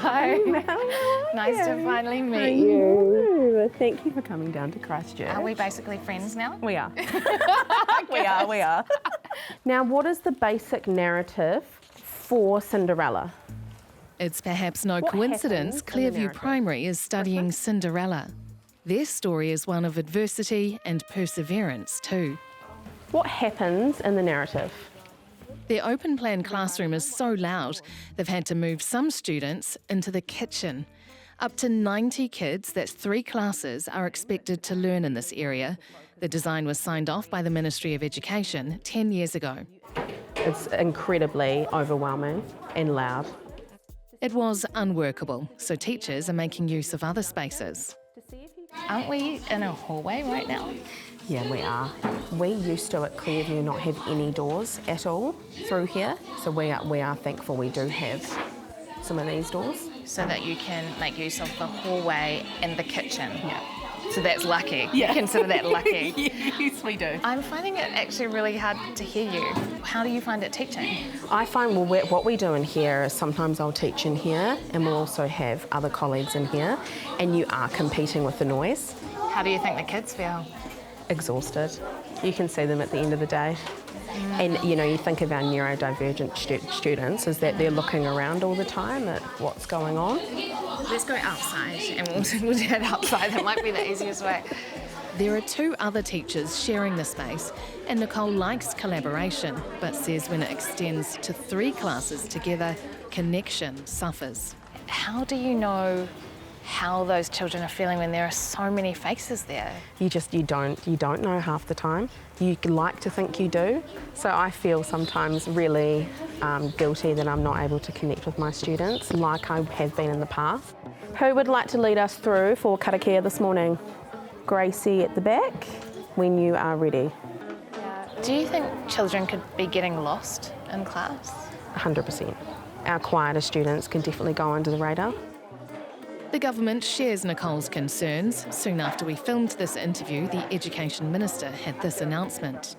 Hi. Nice to finally meet you. Thank you for coming down to Christchurch. Are we basically friends now? We are. we are. Now, what is the basic narrative for Cinderella? It's perhaps no What coincidence happens in the Clearview narrative? Primary is studying Cinderella. Their story is one of adversity and perseverance too. What happens in the narrative? Their open plan classroom is so loud, they've had to move some students into the kitchen. Up to 90 kids, that's 3 classes, are expected to learn in this area. The design was signed off by the Ministry of Education 10 years ago. It's incredibly overwhelming and loud. It was unworkable, so teachers are making use of other spaces. Aren't we in a hallway right now? Yeah, we are. We used to at Clearview not have any doors at all through here, so we are thankful we do have some of these doors. So that you can make use of the hallway and the kitchen. Yeah. So that's lucky. Yeah. You consider that lucky. Yes, we do. I'm finding it actually really hard to hear you. How do you find it teaching? I find what we do in here is sometimes I'll teach in here and we'll also have other colleagues in here, and you are competing with the noise. How do you think the kids feel? Exhausted. You can see them at the end of the day. And you think of our neurodivergent students is that they're looking around all the time at what's going on. Let's go outside and we'll head outside. That might be the easiest way. There are 2 other teachers sharing the space, and Nicole likes collaboration, but says when it extends to 3 classes together, connection suffers. How do you know how those children are feeling when there are so many faces there? You don't know half the time. You like to think you do. So I feel sometimes really guilty that I'm not able to connect with my students like I have been in the past. Who would like to lead us through for karakia this morning? Gracie at the back, when you are ready. Do you think children could be getting lost in class? 100%. Our quieter students can definitely go under the radar. The government shares Nicole's concerns. Soon after we filmed this interview, the Education Minister had this announcement.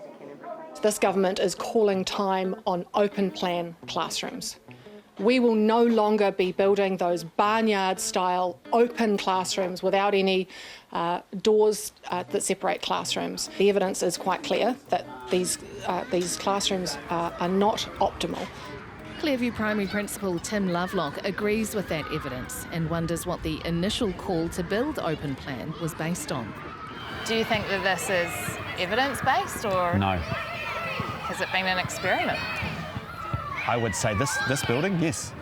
This government is calling time on open plan classrooms. We will no longer be building those barnyard-style open classrooms without any doors that separate classrooms. The evidence is quite clear that these classrooms are not optimal. Clearview Primary Principal Tim Lovelock agrees with that evidence and wonders what the initial call to build open plan was based on. Do you think that this is evidence-based or No. has it been an experiment? I would say this building, yes.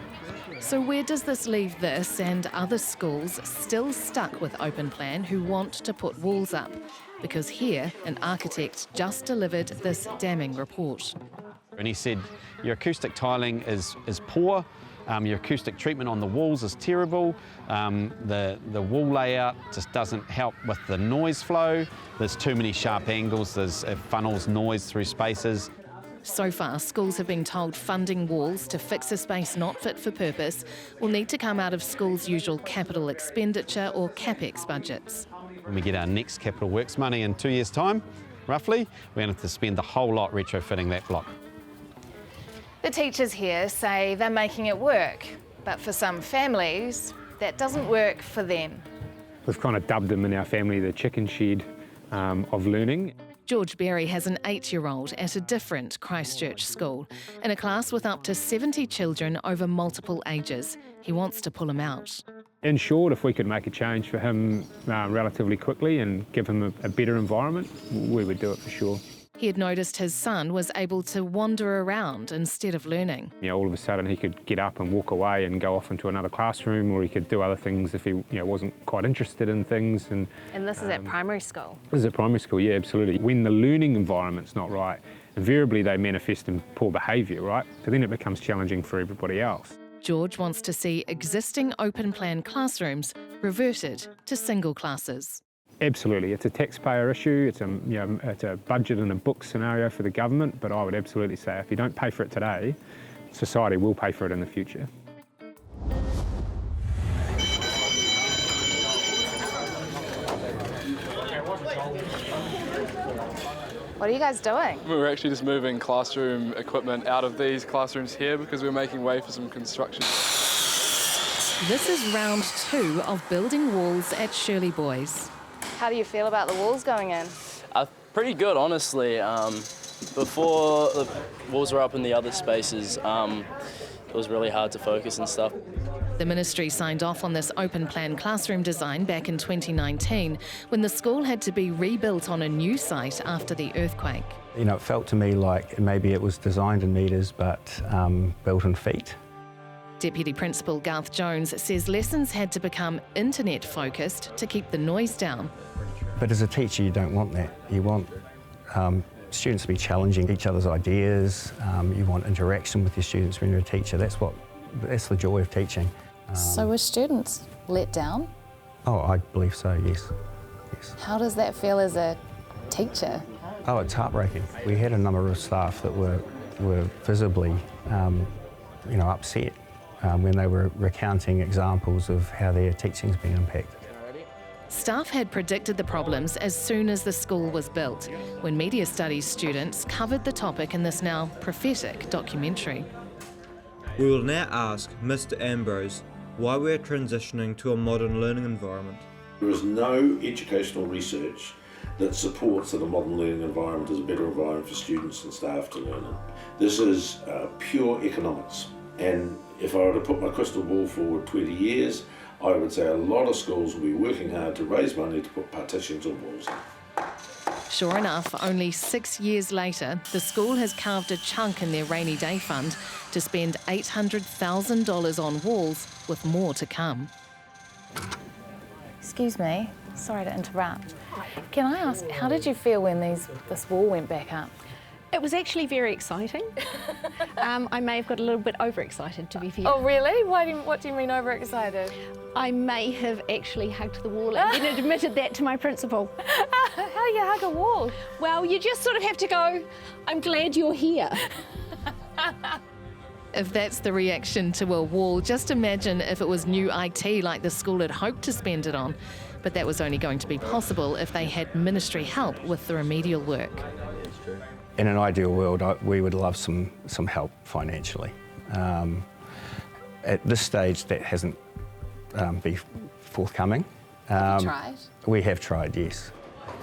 So where does this leave this and other schools still stuck with open plan who want to put walls up? Because here, an architect just delivered this damning report. And he said, your acoustic tiling is poor, your acoustic treatment on the walls is terrible, the wall layout just doesn't help with the noise flow, there's too many sharp angles, it funnels noise through spaces. So far, schools have been told funding walls to fix a space not fit for purpose will need to come out of schools' usual capital expenditure or CapEx budgets. When we get our next capital works money in 2 years' time, roughly, we're going to have to spend the whole lot retrofitting that block. The teachers here say they're making it work, but for some families, that doesn't work for them. We've kind of dubbed them in our family the chicken shed of learning. George Berry has an 8-year-old at a different Christchurch school, in a class with up to 70 children over multiple ages. He wants to pull him out. In short, if we could make a change for him relatively quickly and give him a better environment, we would do it for sure. He had noticed his son was able to wander around instead of learning. All of a sudden he could get up and walk away and go off into another classroom, or he could do other things if he wasn't quite interested in things. And this is at primary school? This is at primary school, yeah, absolutely. When the learning environment's not right, invariably they manifest in poor behaviour, right? So then it becomes challenging for everybody else. George wants to see existing open plan classrooms reverted to single classes. Absolutely, it's a taxpayer issue, it's a budget and a book scenario for the government, but I would absolutely say if you don't pay for it today, society will pay for it in the future. What are you guys doing? We're actually just moving classroom equipment out of these classrooms here because we're making way for some construction. This is round 2 of building walls at Shirley Boys. How do you feel about the walls going in? Pretty good, honestly. Before the walls were up in the other spaces, it was really hard to focus and stuff. The ministry signed off on this open plan classroom design back in 2019 when the school had to be rebuilt on a new site after the earthquake. You know, it felt to me like maybe it was designed in metres but built in feet. Deputy Principal Garth Jones says lessons had to become internet focused to keep the noise down. But as a teacher, you don't want that. You want students to be challenging each other's ideas. You want interaction with your students when you're a teacher. That's the joy of teaching. So were students let down? Oh, I believe so, yes. How does that feel as a teacher? Oh, it's heartbreaking. We had a number of staff that were visibly, upset when they were recounting examples of how their teaching's been impacted. Staff had predicted the problems as soon as the school was built, when media studies students covered the topic in this now prophetic documentary. We will now ask Mr. Ambrose why we're transitioning to a modern learning environment. There is no educational research that supports that a modern learning environment is a better environment for students and staff to learn in. This is pure economics, and if I were to put my crystal ball forward 20 years, I would say a lot of schools will be working hard to raise money to put partitions on walls. Sure enough, only 6 years later, the school has carved a chunk in their rainy day fund to spend $800,000 on walls, with more to come. Excuse me, sorry to interrupt. Can I ask, how did you feel when this wall went back up? It was actually very exciting. I may have got a little bit overexcited, to be fair. Oh really? What do you mean overexcited? I may have actually hugged the wall and then admitted that to my principal. How do you hug a wall? Well, you just sort of have to go, I'm glad you're here. If that's the reaction to a wall, just imagine if it was new IT like the school had hoped to spend it on. But that was only going to be possible if they had ministry help with the remedial work. In an ideal world, we would love some help financially. At this stage, that hasn't been forthcoming. Have you tried? We have tried, yes.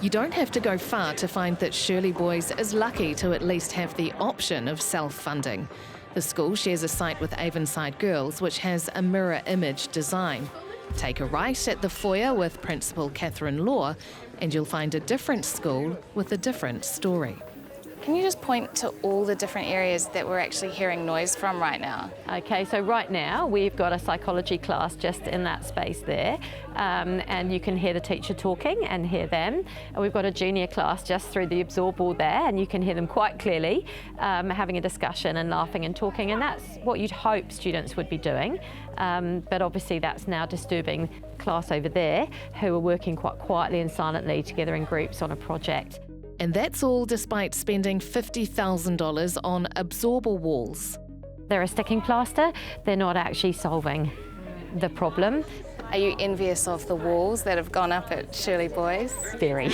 You don't have to go far to find that Shirley Boys is lucky to at least have the option of self-funding. The school shares a site with Avonside Girls, which has a mirror image design. Take a right at the foyer with Principal Catherine Law, and you'll find a different school with a different story. Can you just point to all the different areas that we're actually hearing noise from right now? Okay, so right now we've got a psychology class just in that space there, and you can hear the teacher talking and hear them. And we've got a junior class just through the absorb wall there, and you can hear them quite clearly having a discussion and laughing and talking, and that's what you'd hope students would be doing. But obviously that's now disturbing the class over there, who are working quite quietly and silently together in groups on a project. And that's all despite spending $50,000 on absorber walls. They're a sticking plaster, they're not actually solving the problem. Are you envious of the walls that have gone up at Shirley Boys? Very.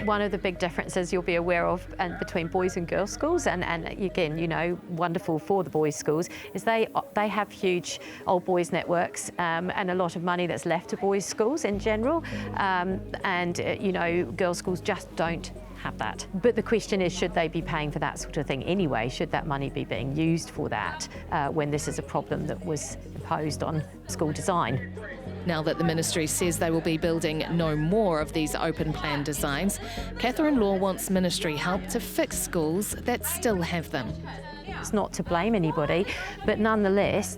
One of the big differences you'll be aware of between boys and girls schools, and again, you know, wonderful for the boys schools, is they have huge old boys networks and a lot of money that's left to boys schools in general, you know, girls schools just don't have that. But the question is, should they be paying for that sort of thing anyway? Should that money be being used for that when this is a problem that was imposed on school design? Now that the ministry says they will be building no more of these open plan designs, Catherine Law wants ministry help to fix schools that still have them. It's not to blame anybody, but nonetheless,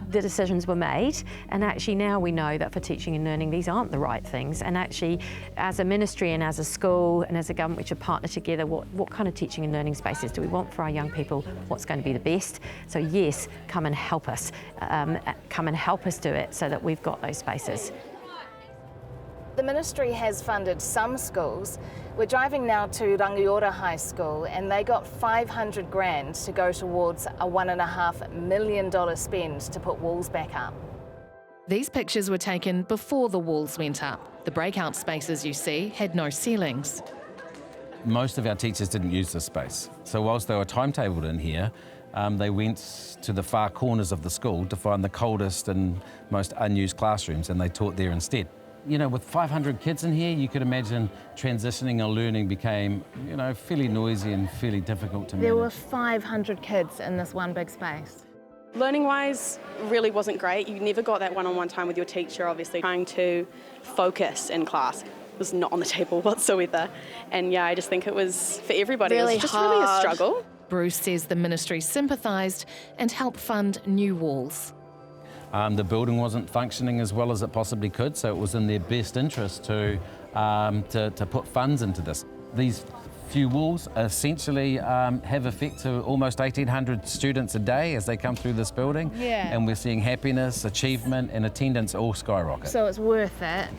the decisions were made, and actually now we know that for teaching and learning these aren't the right things, and actually as a ministry and as a school and as a government we should partner together. What kind of teaching and learning spaces do we want for our young people? What's going to be the best? So yes, come and help us do it so that we've got those spaces. The ministry has funded some schools. We're driving now to Rangiora High School, and they got $500,000 to go towards a $1.5 million spend to put walls back up. These pictures were taken before the walls went up. The breakout spaces you see had no ceilings. Most of our teachers didn't use this space. So whilst they were timetabled in here, they went to the far corners of the school to find the coldest and most unused classrooms, and they taught there instead. You know, with 500 kids in here, you could imagine transitioning or learning became, you know, fairly noisy and fairly difficult to manage. There were 500 kids in this one big space. Learning-wise, really wasn't great. You never got that one-on-one time with your teacher, obviously. Trying to focus in class was not on the table whatsoever. And yeah, I just think it was, for everybody, really it was just hard. really a struggle. Bruce says the ministry sympathised and helped fund new walls. The building wasn't functioning as well as it possibly could, so it was in their best interest to put funds into this. These few walls essentially have effect to almost 1,800 students a day as they come through this building. Yeah. And we're seeing happiness, achievement and attendance all skyrocket. So it's worth it,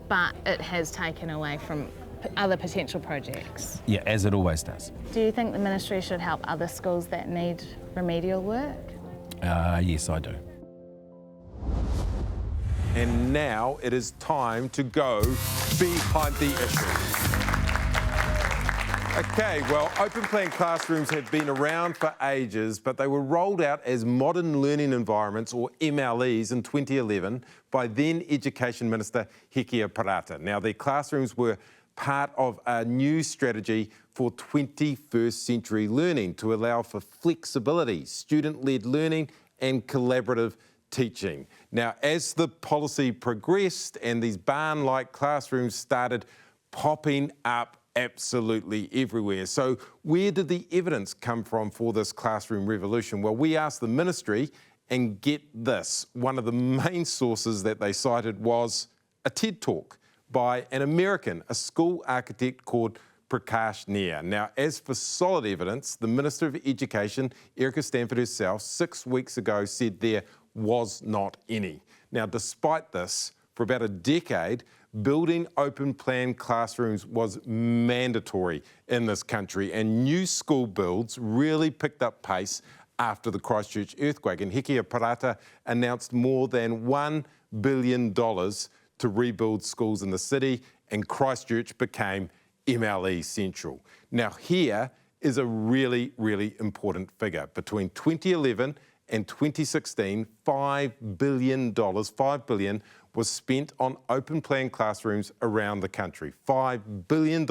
but it has taken away from other potential projects. Yeah, as it always does. Do you think the ministry should help other schools that need remedial work? Yes, I do. And now it is time to go behind the issue. Okay, well, open plan classrooms have been around for ages, but they were rolled out as modern learning environments, or MLEs, in 2011 by then Education Minister Hekia Parata. Now, their classrooms were part of a new strategy for 21st century learning to allow for flexibility, student-led learning and collaborative teaching. Now, as the policy progressed and these barn-like classrooms started popping up absolutely everywhere. So where did the evidence come from for this classroom revolution? Well, we asked the ministry, and get this, one of the main sources that they cited was a TED Talk by an American, a school architect called Prakash Nair. Now, as for solid evidence, the Minister of Education, Erica Stanford herself, 6 weeks ago said there was not any. Now, despite this, for about a decade, building open plan classrooms was mandatory in this country, and new school builds really picked up pace after the Christchurch earthquake. And Hekia Parata announced more than $1 billion to rebuild schools in the city, and Christchurch became MLE Central. Now, here is a really, really important figure. Between 2011 and 2016, $5 billion was spent on open plan classrooms around the country. $5 billion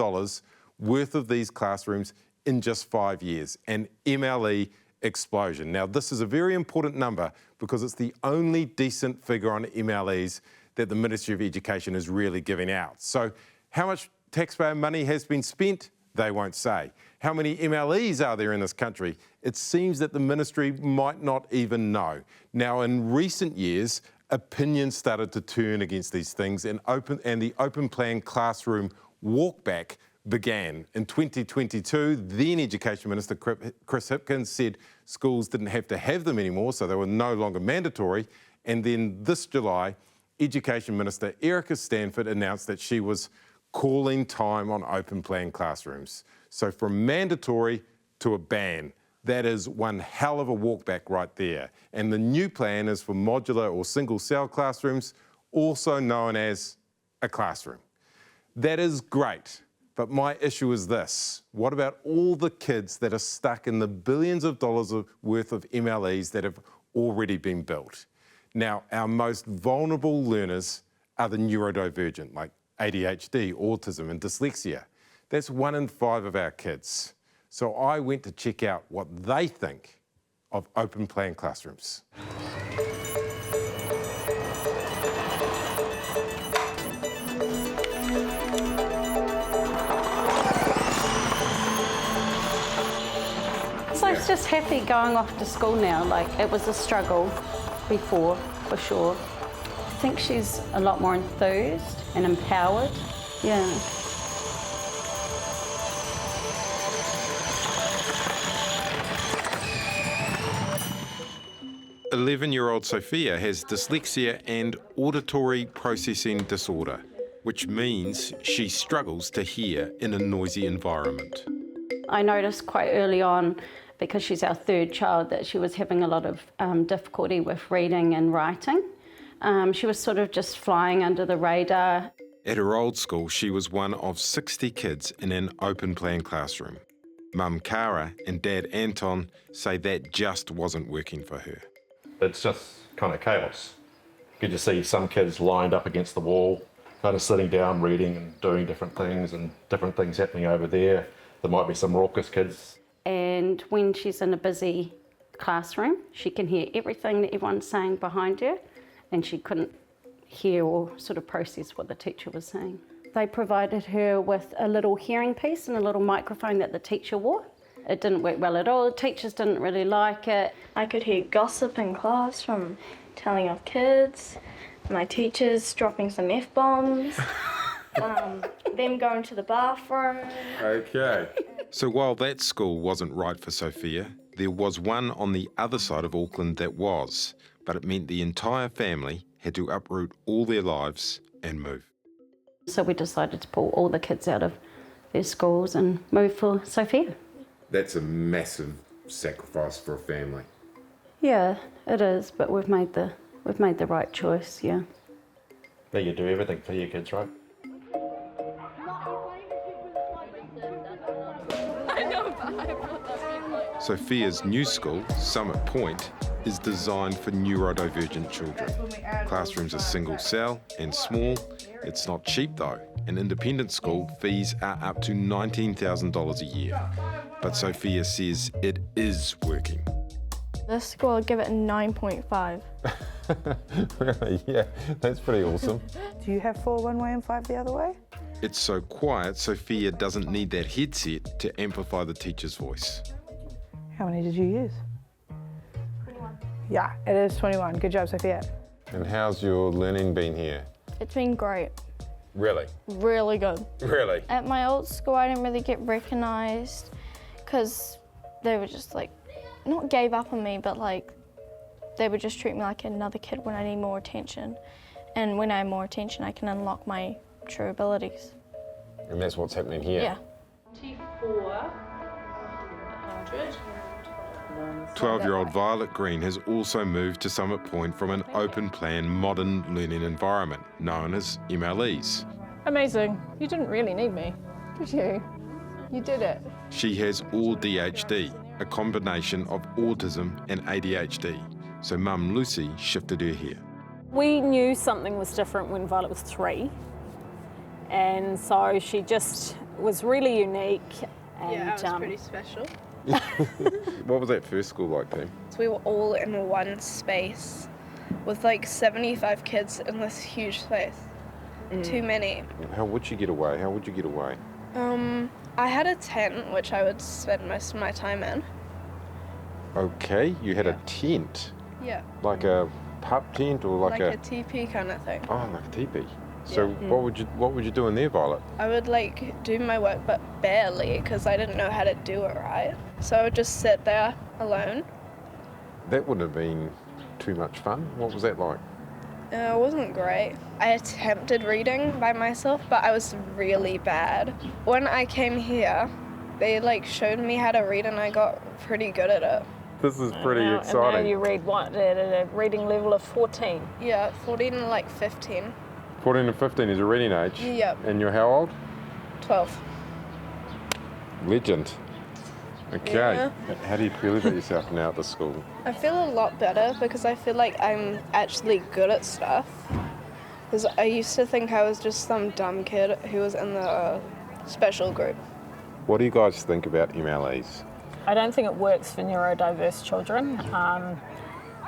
worth of these classrooms in just 5 years, an MLE explosion. Now, this is a very important number because it's the only decent figure on MLEs that the Ministry of Education is really giving out. So how much taxpayer money has been spent? They won't say. How many MLEs are there in this country? It seems that the ministry might not even know. Now, in recent years, opinions started to turn against these things, and the open plan classroom walkback began. In 2022, then Education Minister Chris Hipkins said schools didn't have to have them anymore, so they were no longer mandatory. And then this July, Education Minister Erica Stanford announced that she was calling time on open plan classrooms. So from mandatory to a ban, that is one hell of a walkback right there. And the new plan is for modular or single cell classrooms, also known as a classroom. That is great, but my issue is this. What about all the kids that are stuck in the billions of dollars worth of MLEs that have already been built? Now, our most vulnerable learners are the neurodivergent, like ADHD, autism and dyslexia. That's 1 in 5 of our kids. So I went to check out what they think of open plan classrooms. So I was just happy going off to school now. Like, it was a struggle before, for sure. I think she's a lot more enthused and empowered. Yeah. "11-year-old Sophia has dyslexia and auditory processing disorder, which means she struggles to hear in a noisy environment. I noticed quite early on, because she's our third child, that she was having a lot of difficulty with reading and writing. She was sort of just flying under the radar. At her old school, she was one of 60 kids in an open plan classroom. Mum Cara and Dad Anton say that just wasn't working for her. It's just kind of chaos. You could just see some kids lined up against the wall, kind of sitting down, reading and doing different things, and different things happening over there. There might be some raucous kids. And when she's in a busy classroom, she can hear everything that everyone's saying behind her, and she couldn't hear or sort of process what the teacher was saying. They provided her with a little hearing piece and a little microphone that the teacher wore. It didn't work well at all. The teachers didn't really like it. I could hear gossip in class from telling off kids, my teachers dropping some F-bombs, them going to the bathroom. Okay. So while that school wasn't right for Sophia, there was one on the other side of Auckland that was, but it meant the entire family had to uproot all their lives and move. So we decided to pull all the kids out of their schools and move for Sophia. That's a massive sacrifice for a family. Yeah, it is, but we've made the right choice, yeah. But you do everything for your kids, right? Sophia's new school, Summit Point, is designed for neurodivergent children. Classrooms are single cell and small. It's not cheap though. An independent school fees are up to $19,000 a year. But Sophia says it is working. This school, I'll give it a 9.5. Really? Yeah, that's pretty awesome. Do you have 4 one way and 5 the other way? It's so quiet, Sophia doesn't need that headset to amplify the teacher's voice. How many did you use? 21. Yeah, it is 21. Good job, Sophia. And how's your learning been here? It's been great. Really? Really good. Really? At my old school, I didn't really get recognised because they were just like, not gave up on me, but like, they would just treat me like another kid when I need more attention. And when I have more attention, I can unlock my true abilities. And that's what's happening here? Yeah. 100. 12-year-old Violet Green has also moved to Summit Point from an open-plan modern learning environment known as MLEs. Amazing. You didn't really need me, did you? You did it. She has all DHD, a combination of autism and ADHD, so Mum Lucy shifted her here. We knew something was different when Violet was 3, and so she just was really unique. And, yeah, it was pretty special. What was that first school like, team? So we were all in one space with like 75 kids in this huge space. Too many. How would you get away? I had a tent which I would spend most of my time in. Okay, you had a tent? Yeah. Like a pup tent or like a teepee kind of thing. Oh, like a teepee. So Yeah. what would you do in there, Violet? I would like do my work but barely because I didn't know how to do it right. So I would just sit there alone. That wouldn't have been too much fun. What was that like? It wasn't great. I attempted reading by myself, but I was really bad. When I came here, they like showed me how to read and I got pretty good at it. This is pretty exciting. And now you read what, at a reading level of 14? Yeah, 14 and like 15. 14 and 15 is a reading age? Yep. And you're how old? 12. Legend. Okay. Yeah. How do you feel about yourself now at the school? I feel a lot better because I feel like I'm actually good at stuff. Because I used to think I was just some dumb kid who was in the special group. What do you guys think about MLEs? I don't think it works for neurodiverse children. I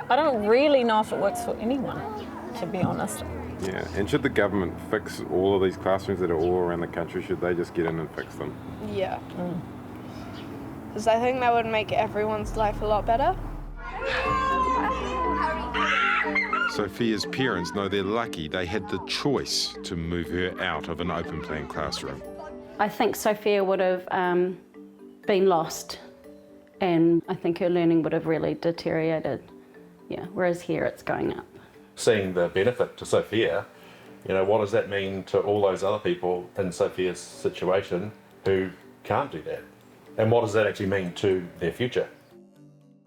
don't really know if it works for anyone, to be honest. Yeah, and should the government fix all of these classrooms that are all around the country? Should they just get in and fix them? Yeah. Because I think that would make everyone's life a lot better. Sophia's parents know they're lucky they had the choice to move her out of an open plan classroom. I think Sophia would have been lost, and I think her learning would have really deteriorated. Yeah, whereas here it's going up. Seeing the benefit to Sophia, you know, what does that mean to all those other people in Sophia's situation who can't do that? And what does that actually mean to their future?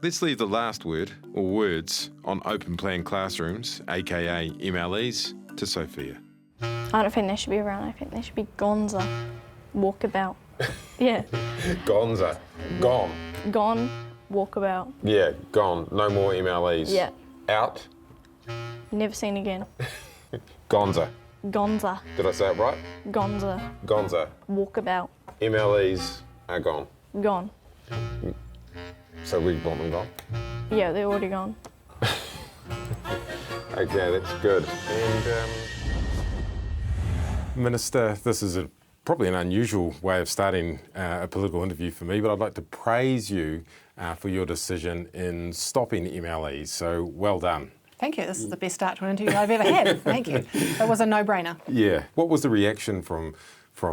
Let's leave the last word, or words, on open plan classrooms, aka MLEs, to Sophia. I don't think they should be around. I think they should be gonza, walkabout. Yeah. Gonza. Gone. Gone, walkabout. Yeah, gone. No more MLEs. Yeah. Out. Never seen again. Gonza. Gonza. Did I say it right? Gonza. Gonza. Walkabout. MLEs are gone. Gone. So we want them gone? Yeah, they're already gone. Okay, that's good. And Minister, this is probably an unusual way of starting a political interview for me, but I'd like to praise you for your decision in stopping MLEs. So well done. Thank you. This is the best start to an interview I've ever had. Thank you. It was a no-brainer. Yeah. What was the reaction from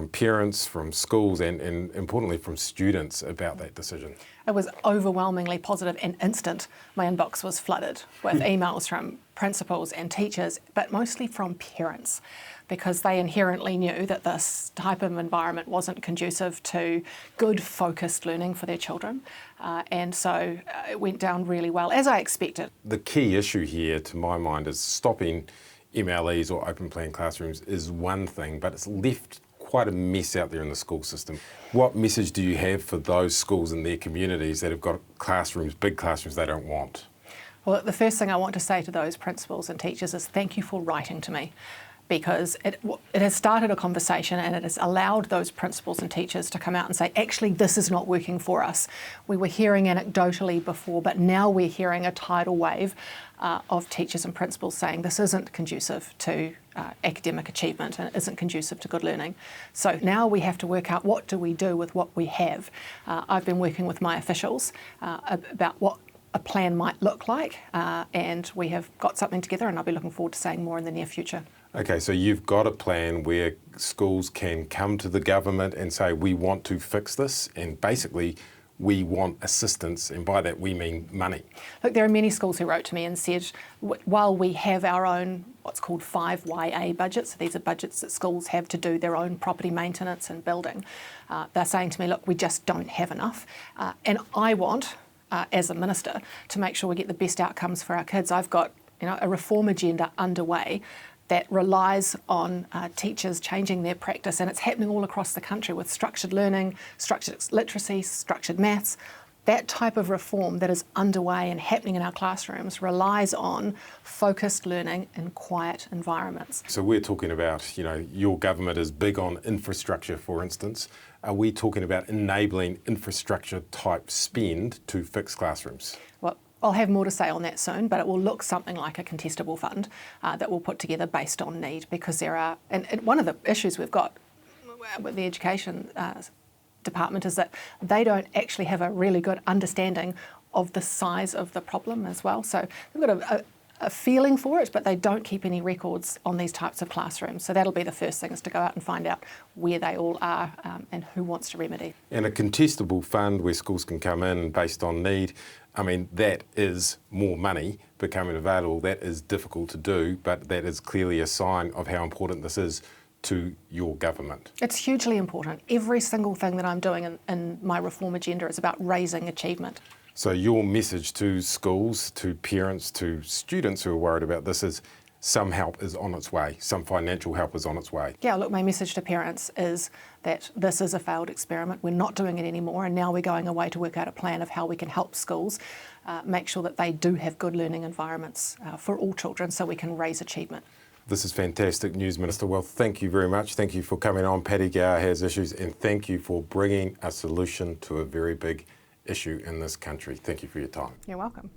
parents, from schools, and importantly from students about that decision? It was overwhelmingly positive and instant. My inbox was flooded with emails from principals and teachers, but mostly from parents, because they inherently knew that this type of environment wasn't conducive to good focused learning for their children. And so it went down really well, as I expected. The key issue here, to my mind, is stopping MLEs or open plan classrooms is one thing, but it's left quite a mess out there in the school system. What message do you have for those schools and their communities that have got classrooms, big classrooms they don't want? Well, the first thing I want to say to those principals and teachers is thank you for writing to me, because it has started a conversation and it has allowed those principals and teachers to come out and say, actually, this is not working for us. We were hearing anecdotally before, but now we're hearing a tidal wave of teachers and principals saying this isn't conducive to academic achievement and it isn't conducive to good learning. So now we have to work out what do we do with what we have. I've been working with my officials about what a plan might look like, and we have got something together, and I'll be looking forward to saying more in the near future. Okay, so you've got a plan where schools can come to the government and say, we want to fix this, and basically we want assistance, and by that we mean money. Look, there are many schools who wrote to me and said, while we have our own what's called 5YA budgets, so these are budgets that schools have to do their own property maintenance and building, they're saying to me, look, we just don't have enough. And I want, as a minister, to make sure we get the best outcomes for our kids. I've got a reform agenda underway that relies on teachers changing their practice, and it's happening all across the country with structured learning, structured literacy, structured maths. That type of reform that is underway and happening in our classrooms relies on focused learning in quiet environments. So we're talking about, your government is big on infrastructure, for instance. Are we talking about enabling infrastructure type spend to fix classrooms? Well, I'll have more to say on that soon, but it will look something like a contestable fund that we'll put together based on need, because there are, and one of the issues we've got with the education department is that they don't actually have a really good understanding of the size of the problem as well. So they've got a feeling for it, but they don't keep any records on these types of classrooms. So that'll be the first thing, is to go out and find out where they all are and who wants to remedy. And a contestable fund where schools can come in based on need, that is more money becoming available. That is difficult to do, but that is clearly a sign of how important this is to your government. It's hugely important. Every single thing that I'm doing in my reform agenda is about raising achievement. So your message to schools, to parents, to students who are worried about this is some help is on its way, some financial help is on its way. Yeah, look, my message to parents is that this is a failed experiment. We're not doing it anymore, and now we're going away to work out a plan of how we can help schools make sure that they do have good learning environments for all children, so we can raise achievement. This is fantastic news, Minister. Well, thank you very much. Thank you for coming on Paddy Gower Has Issues, and thank you for bringing a solution to a very big issue in this country. Thank you for your time. You're welcome.